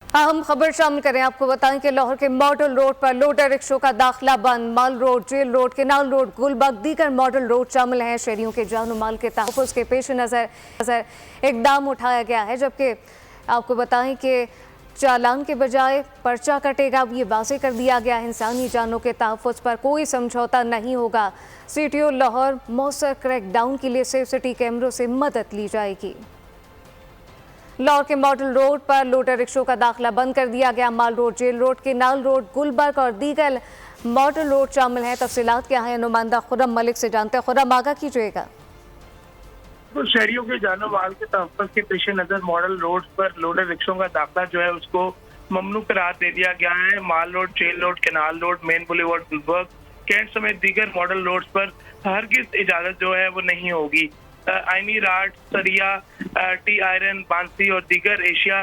अहम खबर शामिल करें। आपको बताएं कि लाहौर के मॉडल रोड पर लोडर रिक्शों का दाखिला बंद। Mall Road, Jail Road, Canal Road, Gulberg, दीगर मॉडल रोड शामिल हैं। शहरियों के जान माल के तहफ़्फ़ुज़ के पेश नज़र इक़दाम उठाया गया है, जबकि आपको बताएं कि चालान के बजाय पर्चा कटेगा। ये वाज़ेह कर दिया गया है, इंसानी जानों के तहफ़्फ़ुज़ पर कोई समझौता नहीं होगा। CTO लाहौर मौसर क्रैकडाउन के लिए सेफ सिटी कैमरों से मदद ली जाएगी। लाहौर के मॉडल रोड पर लोडर रिक्शों का दाखिला बंद कर दिया गया। Mall Road, Jail Road, Canal Road, Gulberg और दीगर मॉडल रोड शामिल हैं। तफसीलात क्या हैं, नुमाइंदा खुर्रम मलिक से जानते हैं। खुर्रम, आगाह कीजिएगा। तो शहरियों के जानो माल के तहफ़्फ़ुज़ के पेश नज़र मॉडल रोड पर लोडर रिक्शों का दाखिला जो है उसको ममनू करार दे दिया गया है। Mall Road, Jail Road, Canal Road, Main Boulevard, Gulberg, Cantt समेत दीगर मॉडल रोड पर हरगिज़ इजाज़त जो है वो नहीं होगी। आइनी राड, सरिया, टी आयरन, बांसी और दीगर एशिया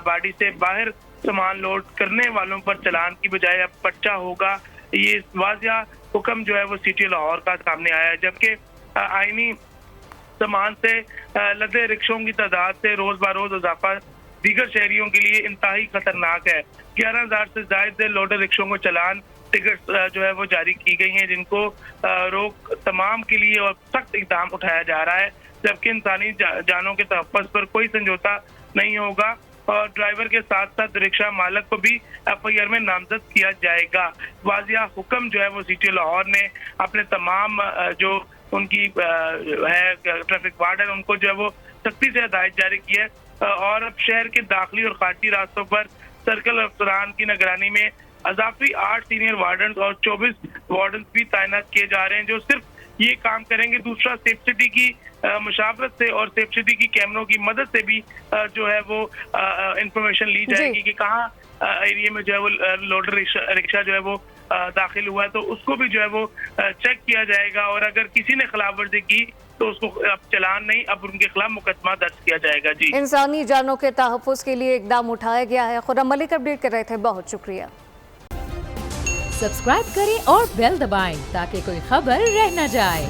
बाडी से बाहर सामान लोड करने वालों पर चालान की बजाय अब पर्चा होगा। ये वाज़िया हुक्म जो है वो CTO लाहौर का सामने आया है, जबकि आइनी सामान से लदे रिक्शों की तादाद से रोज बरोज इजाफा दीगर शहरियों के लिए इंतहाई खतरनाक है। 11,000 से ज्यादा लोडर रिक्शों को चालान टिकट जो है वो जारी की गई हैं, जिनको रोक तमाम के लिए और सख्त इकदाम उठाया जा रहा है, जबकि इंसानी जानों के तहफ़्फ़ुज़ पर कोई समझौता नहीं होगा और ड्राइवर के साथ साथ रिक्शा मालक को भी FIR में नामजद किया जाएगा। वाज़िया हुक्म जो है वो CTO लाहौर ने अपने तमाम जो उनकी है ट्रैफिक वार्ड है उनको जो है वो सख्ती से हदायत जारी की है और अब शहर के दाखिली और खारजी रास्तों पर सर्कल अफसरान की निगरानी में अजाफी 8 सीनियर वार्डन और 24 वार्डन भी तैनात किए जा रहे हैं, जो सिर्फ ये काम करेंगे। दूसरा, सेफ सिटी की मुशावरत से और सेफ सिटी की कैमरों की मदद से भी जो है वो इंफॉर्मेशन ली जाएगी कि कहाँ एरिया में जो है वो लोडर रिक्शा जो है वो दाखिल हुआ है, तो उसको भी जो है वो चेक किया जाएगा और अगर किसी ने खिलाफ वर्जी की तो उसको अब चालान नहीं, अब उनके खिलाफ मुकदमा दर्ज किया जाएगा। जी, इंसानी जानों के तहफ़्फ़ुज़ के लिए इक़दाम उठाया गया है। खुर्रम मलिक अपडेट कर रहे थे, बहुत शुक्रिया। सब्सक्राइब करें और बेल दबाएं ताकि कोई खबर रह न जाए।